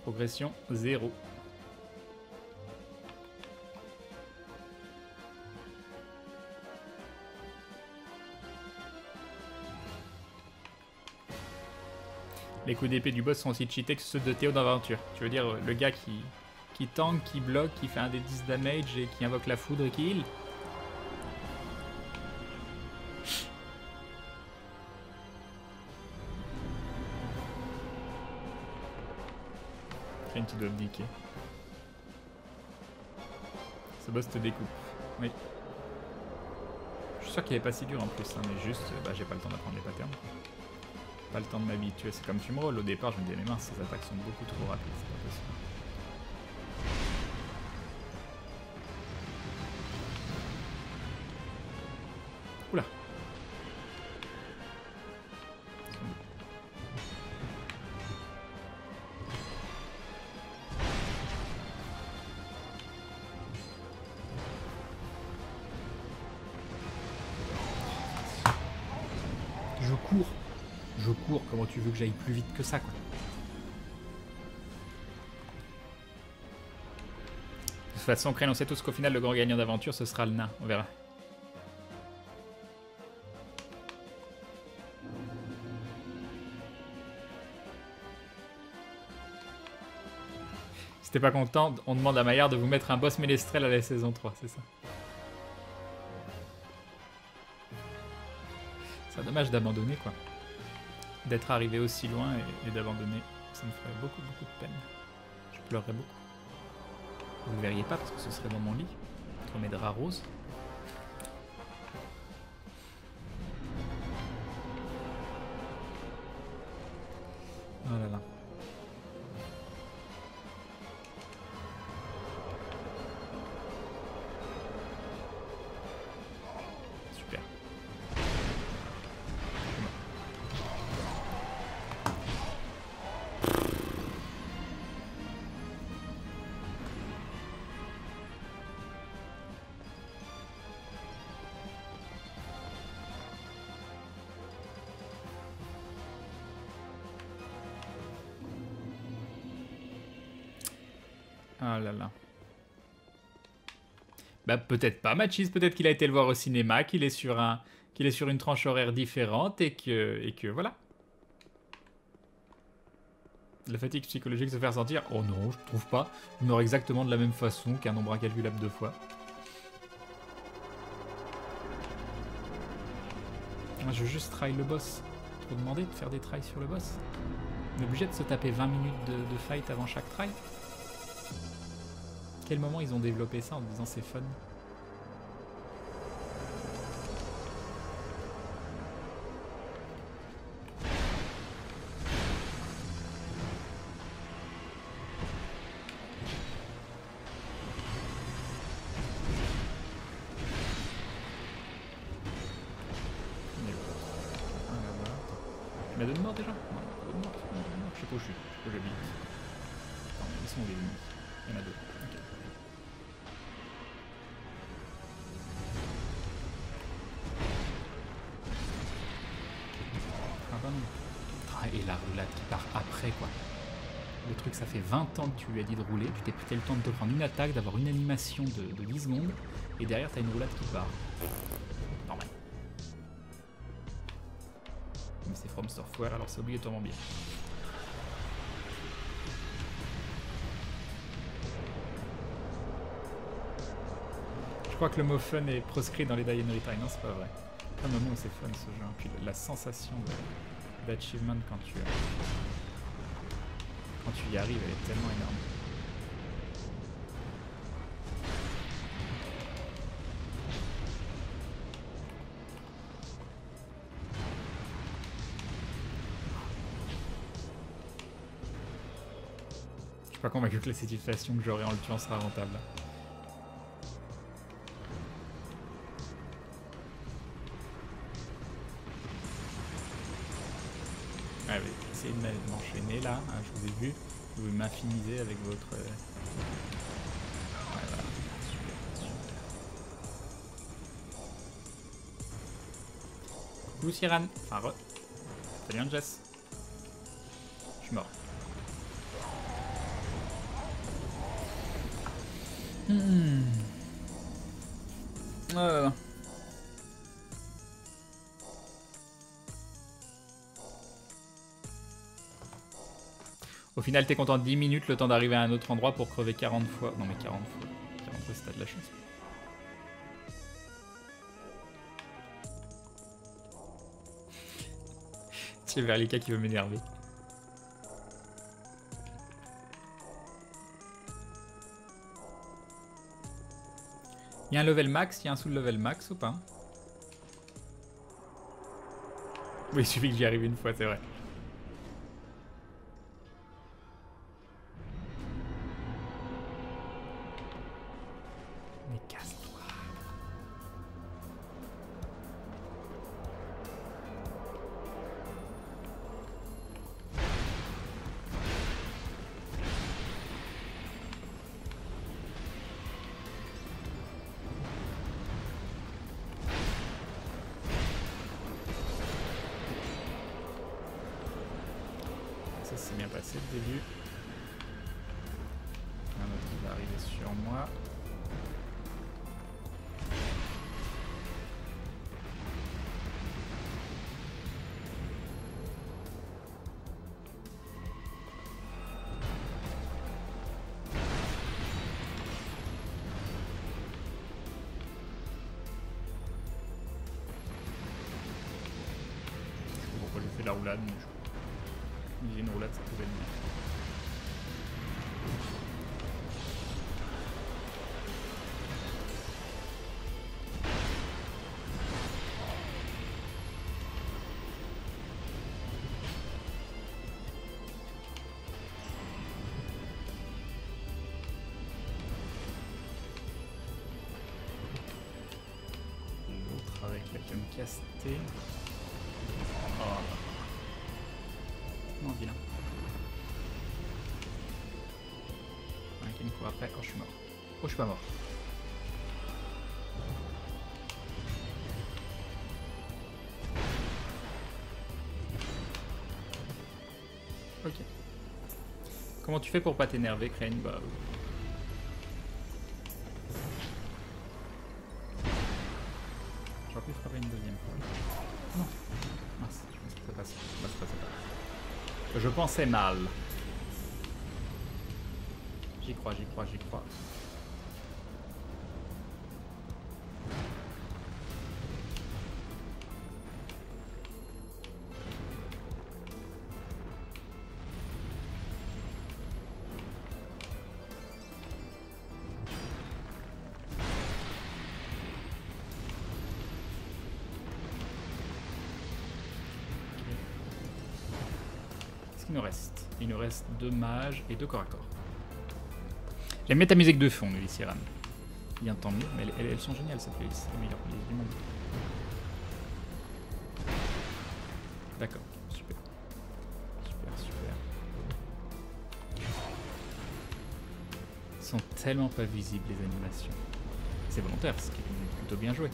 Progression 0. Les coups d'épée du boss sont aussi cheatés que ceux de Théo dans Aventure. Tu veux dire le gars qui tank, qui bloque, qui fait un des 10 damage et qui invoque la foudre et qui heal? Une petite doigt niquer. Ce boss te découpe. Oui. Je suis sûr qu'il est pas si dur en plus, hein, mais juste, bah, j'ai pas le temps d'apprendre les patterns. Pas le temps de m'habituer. C'est comme Fumerol. Au départ, je me disais, mais mince, ces attaques sont beaucoup trop rapides, c'est pas possible. Oula. Je cours, comment tu veux que j'aille plus vite que ça, quoi. De toute façon, Crane, on sait tous qu'au final, le grand gagnant d'aventure, ce sera le nain. On verra. Si t'es pas content, on demande à Maillard de vous mettre un boss ménestrel à la saison 3, c'est ça. C'est dommage d'abandonner, quoi. D'être arrivé aussi loin et d'abandonner, ça me ferait beaucoup de peine. Je pleurerais beaucoup. Vous ne le verriez pas parce que ce serait dans mon lit, entre mes draps roses. Oh là là. Super. Ah là là. Bah peut-être pas Machis, peut-être qu'il a été le voir au cinéma, qu'il est sur une tranche horaire différente et que voilà. La fatigue psychologique se fait sentir. Oh non, je trouve pas. Il meurt exactement de la même façon qu'un nombre incalculable de fois. Moi, je veux juste try le boss. Trop demander de faire des tries sur le boss. On est obligé de se taper 20 minutes de fight avant chaque try. Quel moment ils ont développé ça en disant c'est fun? Il y a deux de morts déjà? Non, deux de morts. Je sais pas où je suis. Je sais pas où j'habite. Attends, ils sont où les ennemis? Il y en a deux. Ok. Ah bah non. Ah, et la roulade qui part après, quoi. Le truc, ça fait 20 ans que tu lui as dit de rouler. Tu t'es pris le temps de te prendre une attaque, d'avoir une animation de 10 secondes. Et derrière, t'as une roulade qui part. Normal. Mais c'est From Software, alors c'est obligatoirement bien. Je crois que le mot fun est proscrit dans les Die and Retry. Non, c'est pas vrai. Pas un moment où c'est fun ce jeu. Puis la sensation d'achievement quand tu y arrives, elle est tellement énorme. Je suis pas convaincu que la satisfaction que j'aurai en le tuant sera rentable. Allez, essayez de m'enchaîner là, hein, je vous ai vu. Vous m'infinisez avec votre... Ouais, voilà. Super, super. Coucou Siran. Enfin, salut Jess. Je suis mort. Là. Au final, t'es content de 10 minutes, le temps d'arriver à un autre endroit pour crever 40 fois. Non mais 40 fois. 40 fois, c'est t'as de la chance. C'est Verlika qui veut m'énerver. Il y a un level max, il y a un sous-level max ou pas? Oui, il suffit que j'y arrive une fois, c'est vrai. Mais casse-toi. Ça s'est bien passé le début. Un autre qui va arriver sur moi. Pourquoi j'ai fait la roulade, mais je... une roulade, ça pouvait le mettre. L'autre avec la cam castée. Oh. Non, vilain. Un qui me court après. Oh, je suis mort. Oh, je suis pas mort. Ok. Comment tu fais pour pas t'énerver, Crane? Bah... J'aurais pu frapper une deuxième fois. Non. Mince, je pense que ça passe. Bah, ça passe pas. Je pensais mal. J'y crois, j'y crois, j'y crois. Il nous reste. Il nous reste 2 mages et 2 corps à corps. J'aime bien ta musique de fond, Nuit Siran. Bien tant mieux, mais elles sont géniales, cette playlist. C'est les meilleures playlists du monde. D'accord, super. Super, super. Ils sont tellement pas visibles, les animations. C'est volontaire, ce qui est plutôt bien joué.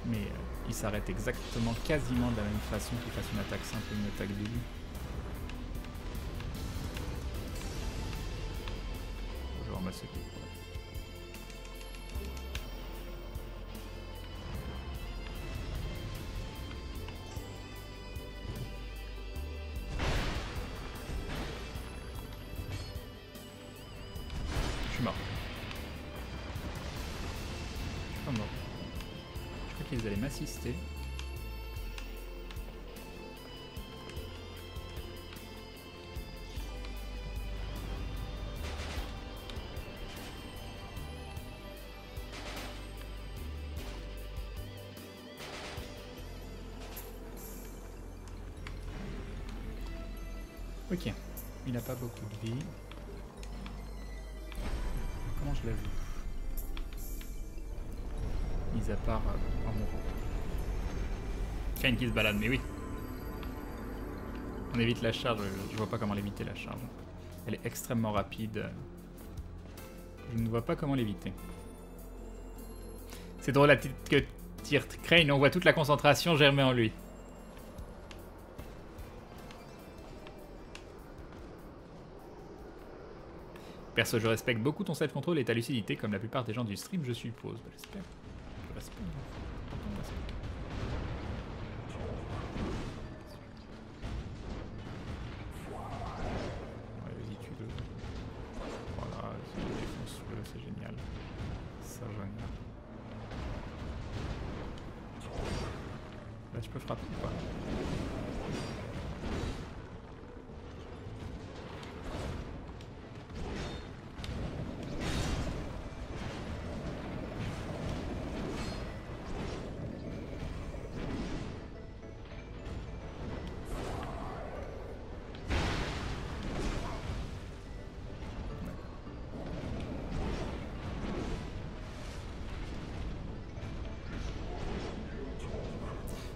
Mais il s'arrête exactement, quasiment de la même façon qu'il fasse une attaque simple ou une attaque d'aiguë. Je ramasse ce coup. Je suis mort. Je suis pas mort. Je crois qu'ils allaient m'assister. Ok, il n'a pas beaucoup de vie. Comment je la joue? Mis à part en mourant. Crane qui se balade, mais oui. On évite la charge, je vois pas comment l'éviter la charge. Elle est extrêmement rapide. Je ne vois pas comment l'éviter. C'est drôle la petite que tire Crane, on voit toute la concentration germer en lui. Perso, je respecte beaucoup ton self-control et ta lucidité, comme la plupart des gens du stream, je suppose. Bah, j'espère. Je respecte. Ouais, vas-y, tue-le. Voilà, défonce-le, c'est génial. Ça, génial. Là, tu peux frapper ou pas?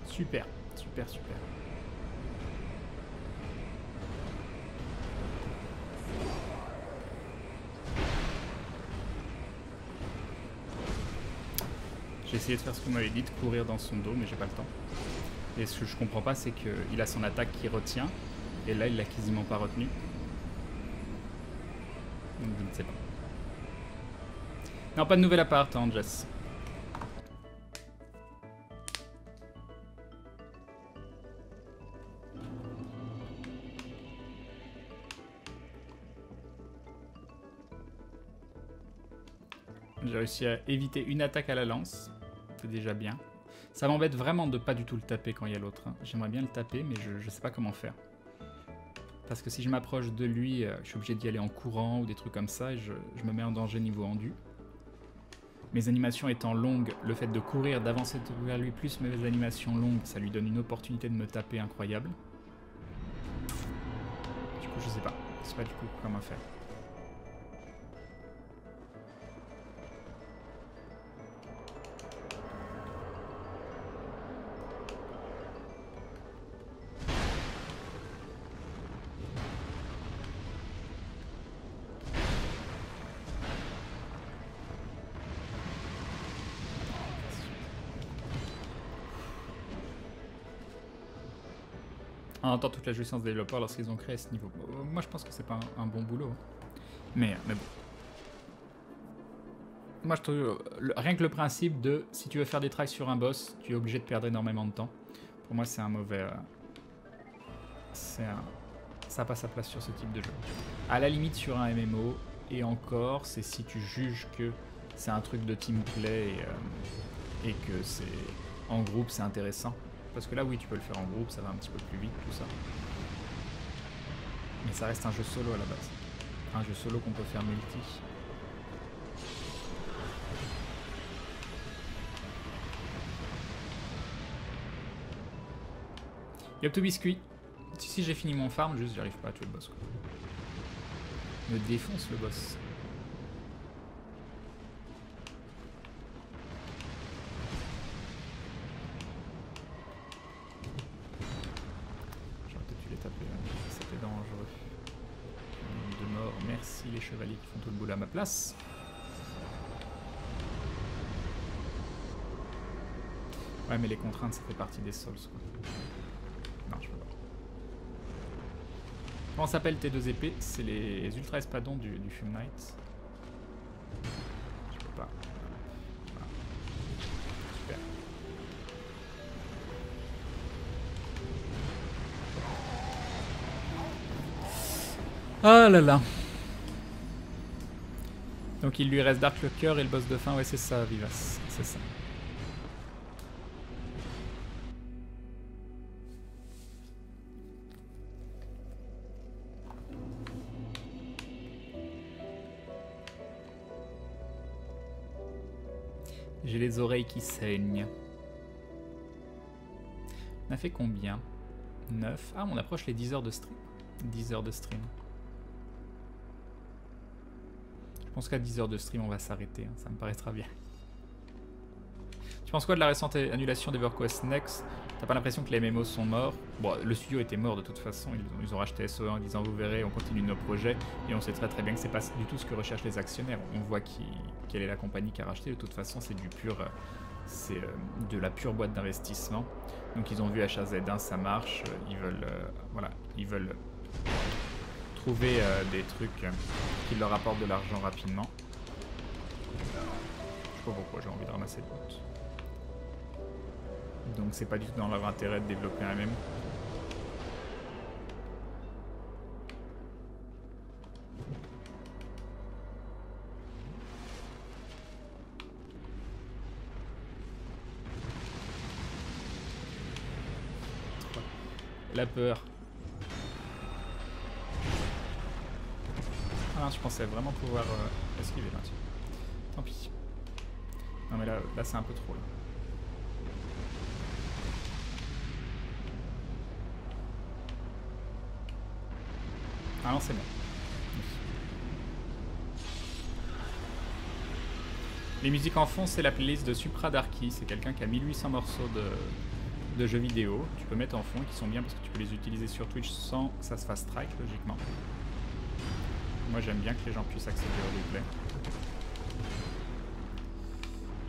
Super, super, super. J'ai essayé de faire ce qu'on m'avait dit, de courir dans son dos, mais j'ai pas le temps. Et ce que je comprends pas, c'est qu'il a son attaque qui retient, et là il l'a quasiment pas retenu. Donc je ne sais pas. Non, pas de nouvel appart, hein, Jess. J'ai réussi à éviter une attaque à la lance. C'est déjà bien. Ça m'embête vraiment de pas du tout le taper quand il y a l'autre. Hein. J'aimerais bien le taper, mais je sais pas comment faire. Parce que si je m'approche de lui, je suis obligé d'y aller en courant ou des trucs comme ça, et je me mets en danger niveau endu. Mes animations étant longues, le fait de courir, d'avancer vers lui, plus mes animations longues, ça lui donne une opportunité de me taper incroyable. Du coup, je sais pas. Je sais pas du coup comment faire. On entend toute la jouissance des développeurs lorsqu'ils ont créé ce niveau. Moi, je pense que c'est pas un bon boulot. Mais bon. Moi, je trouve rien que le principe de si tu veux faire des tracks sur un boss, tu es obligé de perdre énormément de temps. Pour moi, c'est un mauvais. Ça n'a pas sa place sur ce type de jeu. À la limite, sur un MMO, et encore, c'est si tu juges que c'est un truc de team play et que c'est en groupe, c'est intéressant. Parce que là, oui, tu peux le faire en groupe, ça va un petit peu plus vite, tout ça. Mais ça reste un jeu solo à la base. Un jeu solo qu'on peut faire multi. Yop to biscuit. Si j'ai fini mon farm, juste j'arrive pas à tuer le boss. Quoi. Me défonce le boss. C'était dangereux. De mort, merci les chevaliers qui font tout le boulot à ma place. Ouais, mais les contraintes, ça fait partie des souls, quoi. Non, je peux pas. Comment s'appellent tes deux épées? C'est les ultra espadons du Fume Knight. Je peux pas. Voilà. Super. Ah là là. Donc il lui reste Dark le cœur et le boss de fin. Ouais, c'est ça, Vivas. C'est ça. J'ai les oreilles qui saignent. On a fait combien? 9. Ah, on approche les 10 heures de stream. 10 heures de stream. Je pense qu'à 10 heures de stream, on va s'arrêter. Hein, ça me paraîtra bien. Tu penses quoi de la récente annulation d'EverQuest Next? T'as pas l'impression que les MMO sont morts? Bon, le studio était mort de toute façon. Ils ont racheté SO1 en disant vous verrez, on continue nos projets. Et on sait très très bien que c'est pas du tout ce que recherchent les actionnaires. On voit quelle est la compagnie qui a racheté. De toute façon, c'est du pur... c'est de la pure boîte d'investissement. Donc ils ont vu HAZ1, ça marche. Ils veulent... voilà, ils veulent trouver des trucs qui leur apportent de l'argent rapidement. Je sais pas pourquoi j'ai envie de ramasser le loot. Donc c'est pas du tout dans leur intérêt de développer un MMO. La peur. Ah non, je pensais vraiment pouvoir esquiver là. Tant pis. Non mais là c'est un peu trop là. Ah non, c'est bon. Les musiques en fond, c'est la playlist de Supra Darky. C'est quelqu'un qui a 1800 morceaux de jeux vidéo. Tu peux mettre en fond, qui sont bien parce que tu peux les utiliser sur Twitch sans que ça se fasse strike, logiquement. Moi, j'aime bien que les gens puissent accéder au replay.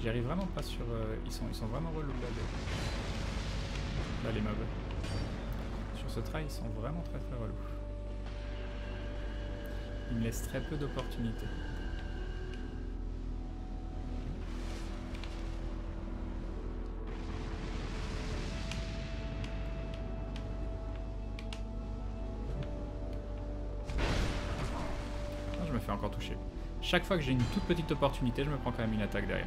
J'y arrive vraiment pas sur... Ils sont vraiment relous là, les mobs. Sur ce try, ils sont vraiment très relous. Ils me laissent très peu d'opportunités. Ah, je me fais encore toucher. Chaque fois que j'ai une toute petite opportunité, je me prends quand même une attaque derrière.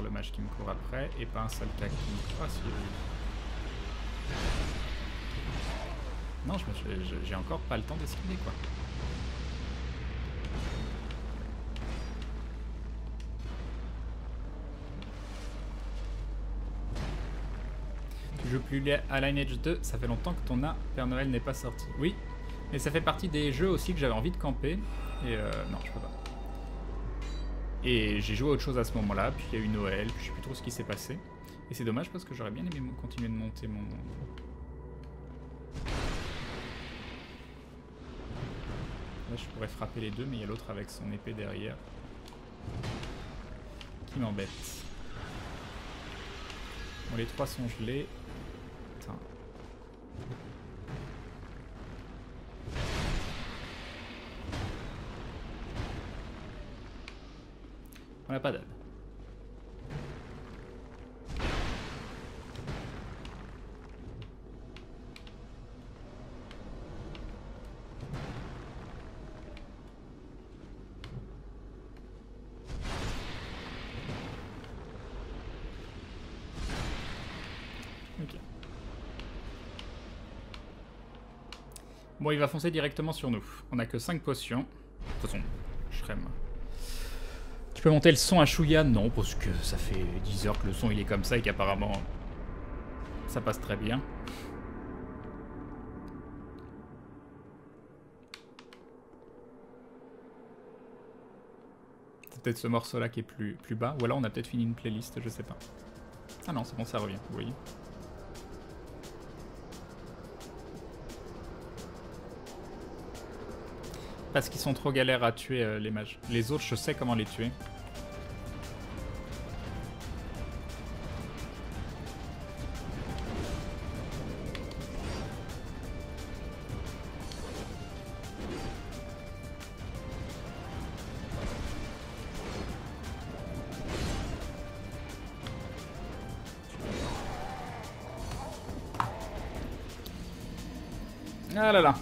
Le mage qui me court après et pas un seul tac qui me court. Ah, si, oui. Non, j'ai encore pas le temps d'esquiver quoi. Tu joues plus à Lineage 2, ça fait longtemps que ton Père Noël n'est pas sorti. Oui, mais ça fait partie des jeux aussi que j'avais envie de camper et non, je peux pas. Et j'ai joué à autre chose à ce moment-là, puis il y a eu Noël, puis je sais plus trop ce qui s'est passé. Et c'est dommage parce que j'aurais bien aimé continuer de monter mon... Là je pourrais frapper les deux, mais il y a l'autre avec son épée derrière. Qui m'embête. Bon, les trois sont gelés. Putain. On n'a pas d'âne. Ok. Bon, il va foncer directement sur nous. On n'a que 5 potions. De toute façon, Shrem. Tu peux monter le son à Chouya? Non, parce que ça fait 10 heures que le son il est comme ça et qu'apparemment ça passe très bien. C'est peut-être ce morceau là qui est plus bas, ou alors on a peut-être fini une playlist, je sais pas. Ah non, c'est bon, ça revient, vous voyez. Parce qu'ils sont trop galères à tuer les mages. Les autres, je sais comment les tuer. Ah là là.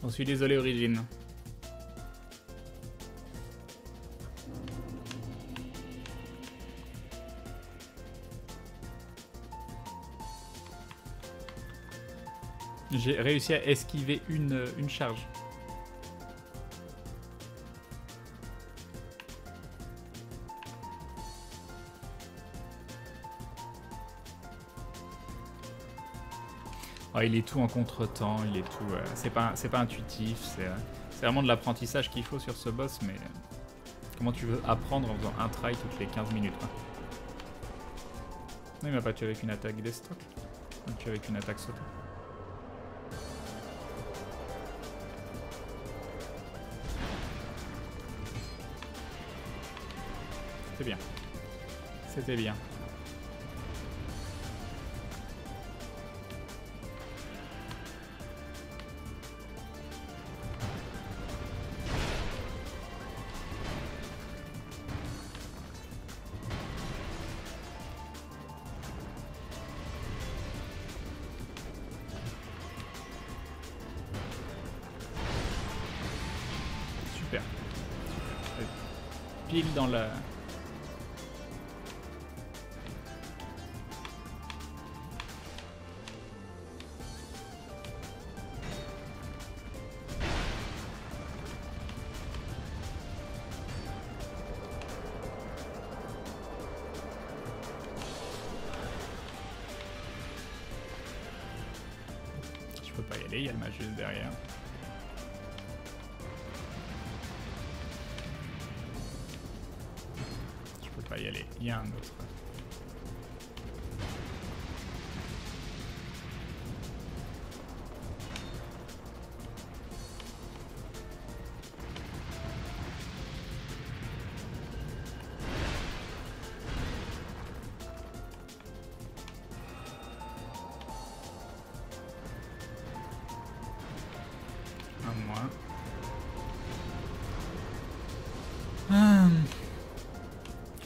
J'en suis désolé, Origine. J'ai réussi à esquiver une charge. Oh, il est tout en contre-temps, il est tout. C'est pas intuitif, C'est vraiment de l'apprentissage qu'il faut sur ce boss, mais comment tu veux apprendre en faisant un try toutes les 15 minutes quoi. Non, il m'a pas tué avec une attaque destock. Il m'a tué avec une attaque sautée. C'était bien. C'était bien. Super. Pile dans la... Je peux pas y aller, il y a le mage juste derrière. Je peux pas y aller, il y a un autre.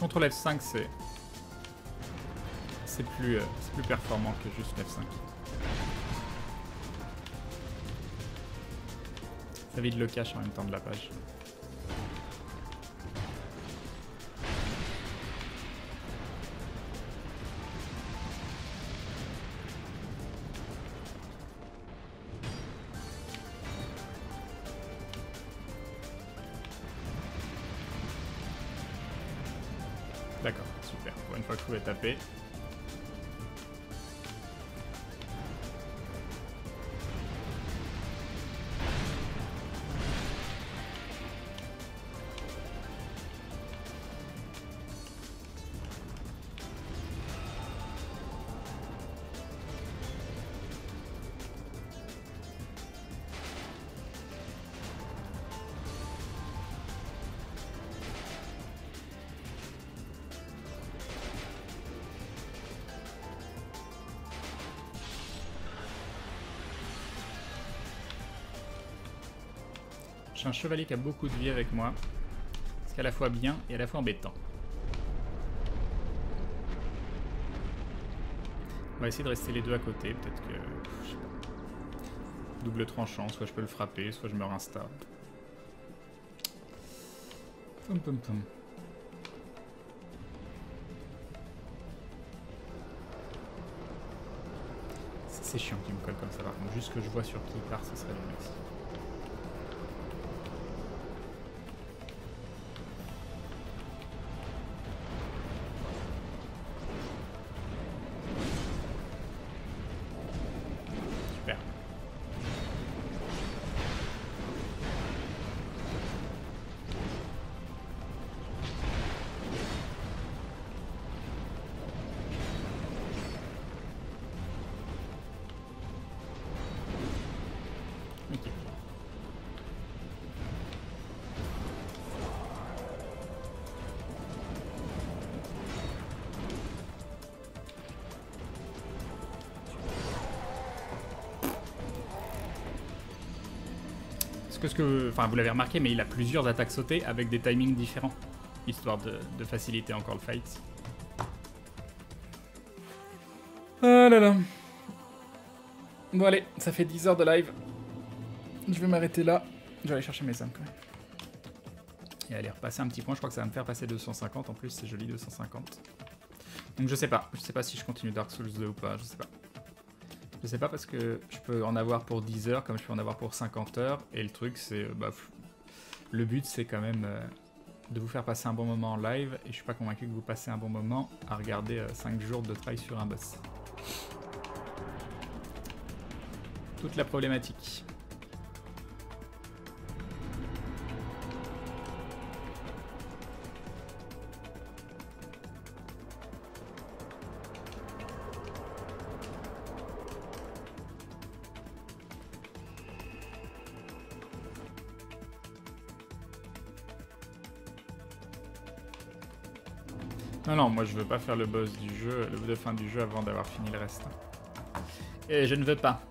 Contrôle F5 c'est plus performant que juste F5. Ça vide le cache en même temps de la page. D'accord, super. Pour une fois que je pouvais taper. J'ai un chevalier qui a beaucoup de vie avec moi. C'est à la fois bien et à la fois embêtant. On va essayer de rester les deux à côté. Peut-être que... je sais pas. Double tranchant. Soit je peux le frapper, soit je meurs insta. Pum pum pum. C'est chiant qu'il me colle comme ça. Par contre, juste que je vois sur qui il part, ce serait le max. Enfin, vous l'avez remarqué, mais il a plusieurs attaques sautées avec des timings différents, histoire de faciliter encore le fight. Ah là là. Bon allez, ça fait 10 heures de live. Je vais m'arrêter là. Je vais aller chercher mes âmes quand même. Et aller repasser un petit point, je crois que ça va me faire passer 250, en plus c'est joli 250. Donc je sais pas si je continue Dark Souls 2 ou pas, je sais pas. Je sais pas parce que je peux en avoir pour 10 heures comme je peux en avoir pour 50 heures. Et le truc c'est... le but c'est quand même de vous faire passer un bon moment en live. Et je suis pas convaincu que vous passez un bon moment à regarder 5 jours de try sur un boss. Toute la problématique. Non, non, moi je veux pas faire le boss du jeu, le boss de fin du jeu avant d'avoir fini le reste. Et je ne veux pas.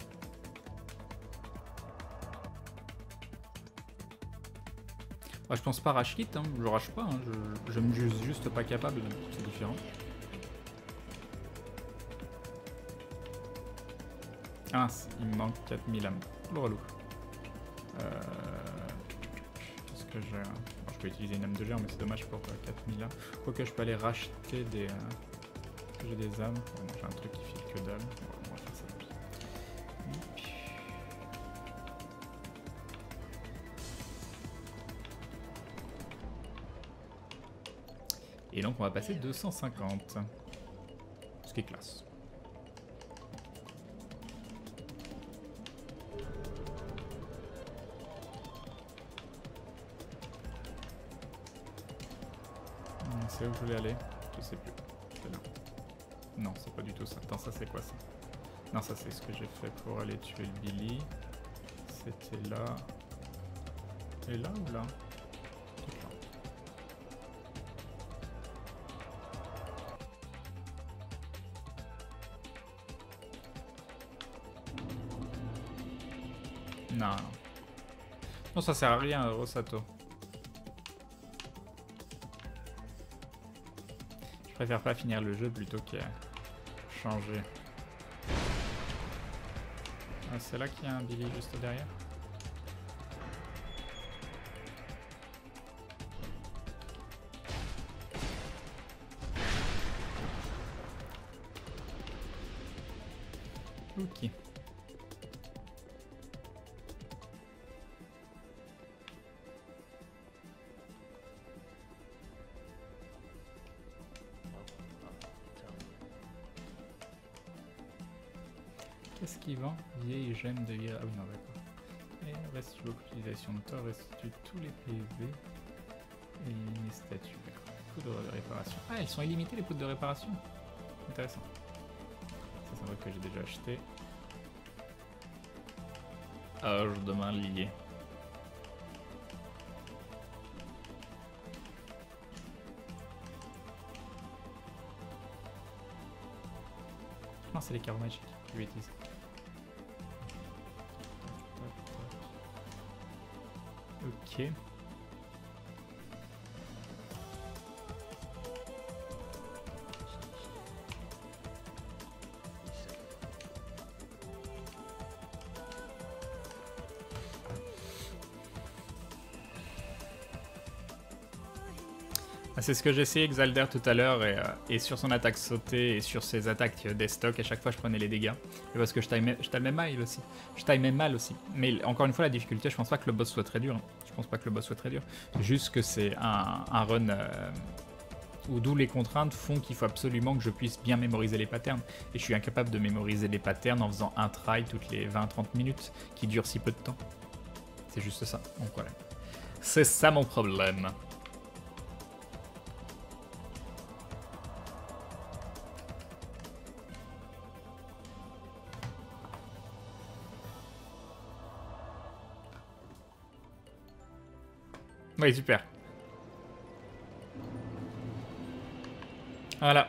Bah, je pense pas rage quitte, hein. Je rage pas, hein. Je me juge juste pas capable, c'est différent. Ah, il me manque 4000 âmes. Le relou. Qu'est-ce que j'ai? Bon, je peux utiliser une âme de géant, mais c'est dommage pour 4000 âmes. Quoique je peux aller racheter des... J'ai des âmes. Bon, j'ai un truc qui file que dalle. On va faire ça. Et donc on va passer 250. Ce qui est classe. C'est où je voulais aller? Je sais plus. C'est là. Non, c'est pas du tout ça. Attends, ça c'est quoi ça? Non, ça c'est ce que j'ai fait pour aller tuer le Billy. C'était là. Et là ou là? Là. Non. Non, ça sert à rien, Rosato. Je préfère pas finir le jeu plutôt que changer. Ah, c'est là qu'il y a un Billy juste derrière. Ok. Qu'est-ce qu'il vend? Vieille gemme de vieille... Ah oui, non, d'accord. Et restitue beaucoup d'utilisation de tort, restitue tous les PV et les statues. Poudre de réparation. Ah, elles sont illimitées les poudres de réparation? Intéressant. Ça, c'est un truc que j'ai déjà acheté. Âge de main lié. Non, c'est les carreaux magiques. Je vais utiliser. Ok. C'est ce que j'ai essayé avec Xalder tout à l'heure et sur son attaque sautée et sur ses attaques des stocks, à chaque fois je prenais les dégâts. Et parce que je timais mal aussi. Je timais mal aussi. Mais encore une fois, la difficulté, je pense pas que le boss soit très dur. Je pense pas que le boss soit très dur. Juste que c'est un run où d'où les contraintes font qu'il faut absolument que je puisse bien mémoriser les patterns. Et je suis incapable de mémoriser les patterns en faisant un try toutes les 20-30 minutes qui dure si peu de temps. C'est juste ça mon problème. C'est ça mon problème. Oui, super. Voilà,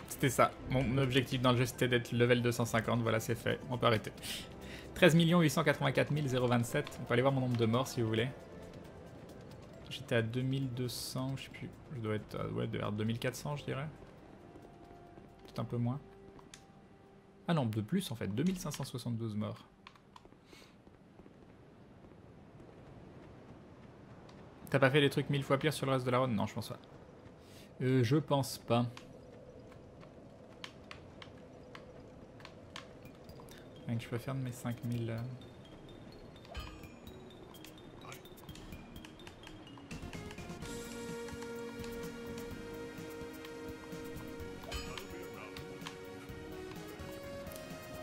c'était ça. Mon objectif dans le jeu, c'était d'être level 250. Voilà, c'est fait. On peut arrêter. 13 884 027. On peut aller voir mon nombre de morts si vous voulez. J'étais à 2200, je sais plus. Je dois être vers 2400, je dirais. Peut-être un peu moins. Ah non, de plus en fait. 2572 morts. T'as pas fait des trucs 1000 fois pire sur le reste de la run? Non, je pense pas. Je pense pas. Rien que je peux faire de mes 5000...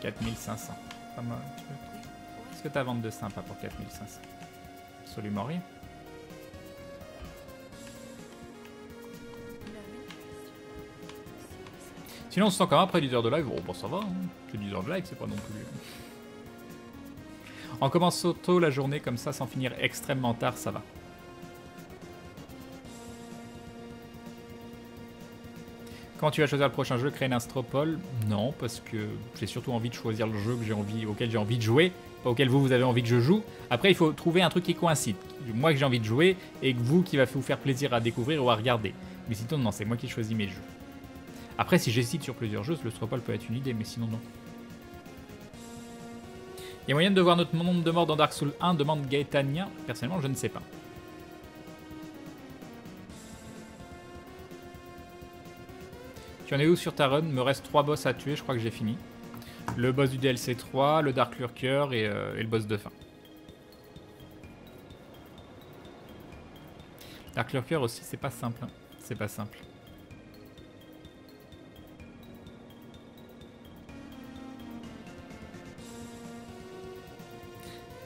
« 4500. Pas mal. Qu'est-ce que t'as à vendre de sympa pour 4500? Absolument rien. Sinon on se sent quand même après 10 heures de live, bon bah ça va, hein. C'est 10 heures de live, c'est pas non plus... On commence tôt la journée comme ça sans finir extrêmement tard, ça va. Quand tu vas choisir le prochain jeu, Crane Astropole? Non, parce que j'ai surtout envie de choisir le jeu auquel j'ai envie de jouer, pas auquel vous avez envie que je joue. Après, il faut trouver un truc qui coïncide. Moi que j'ai envie de jouer et que vous qui va vous faire plaisir à découvrir ou à regarder. Mais sinon, non, c'est moi qui choisis mes jeux. Après, si j'hésite sur plusieurs jeux, le Stropole peut être une idée, mais sinon, non. Il y a moyen de voir notre nombre de morts dans Dark Souls 1, demande Gaëtanien. Personnellement, je ne sais pas. Tu en es où sur ta run? Me reste 3 boss à tuer, je crois que j'ai fini. Le boss du DLC 3, le Dark Lurker et le boss de fin. Dark Lurker aussi, c'est pas simple. Hein. C'est pas simple.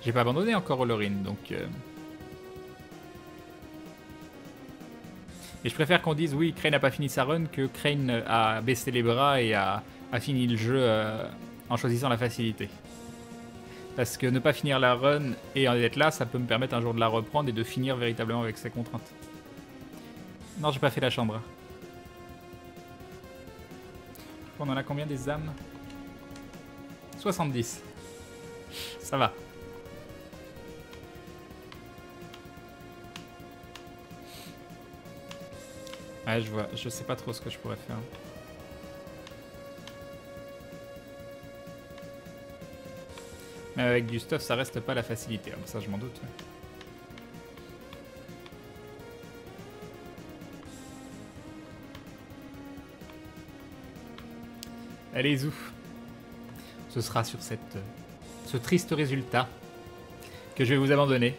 J'ai pas abandonné encore Olorin, donc... Et je préfère qu'on dise oui, Crane n'a pas fini sa run que Crane a baissé les bras et a fini le jeu en choisissant la facilité. Parce que ne pas finir la run et en être là, ça peut me permettre un jour de la reprendre et de finir véritablement avec ses contraintes. Non, j'ai pas fait la chambre. On en a combien des âmes? 70. Ça va. Ouais, je vois. Je sais pas trop ce que je pourrais faire. Mais avec du stuff, ça reste pas la facilité. Ah, ça, je m'en doute. Ouais. Allez, Zou. Ce sera sur ce triste résultat que je vais vous abandonner.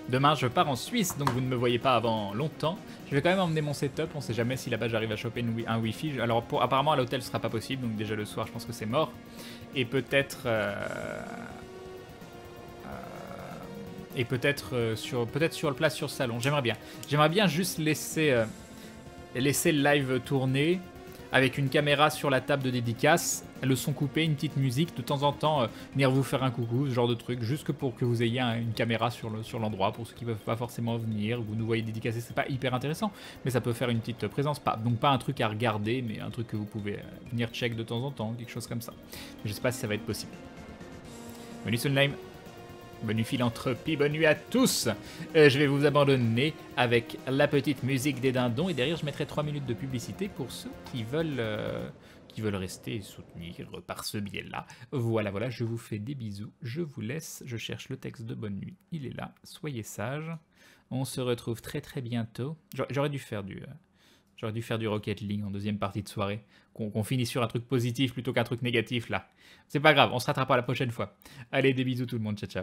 Demain, je pars en Suisse, donc vous ne me voyez pas avant longtemps. Je vais quand même emmener mon setup, on sait jamais si là-bas j'arrive à choper un Wi-Fi. Alors apparemment à l'hôtel ce sera pas possible, donc déjà le soir je pense que c'est mort. Et peut-être... sur le place sur le salon, j'aimerais bien. J'aimerais bien juste laisser le live tourner avec une caméra sur la table de dédicace, le son coupé, une petite musique, de temps en temps venir vous faire un coucou, ce genre de truc, juste pour que vous ayez une caméra sur l'endroit, pour ceux qui ne peuvent pas forcément venir, vous nous voyez dédicacer, c'est pas hyper intéressant, mais ça peut faire une petite présence, donc pas un truc à regarder, mais un truc que vous pouvez venir check de temps en temps, quelque chose comme ça. Mais je sais pas si ça va être possible. Bonne nuit Sunlime. Bonne nuit philanthropie, bonne nuit à tous. Je vais vous abandonner avec la petite musique des dindons et derrière je mettrai 3 minutes de publicité pour ceux qui veulent rester et soutenir par ce biais-là. Voilà, je vous fais des bisous, je vous laisse, je cherche le texte de bonne nuit, il est là, soyez sages. On se retrouve très très bientôt. J'aurais dû faire du Rocket League en deuxième partie de soirée. Qu'on finisse sur un truc positif plutôt qu'un truc négatif là. C'est pas grave, on se rattrapera la prochaine fois. Allez, des bisous tout le monde, ciao ciao.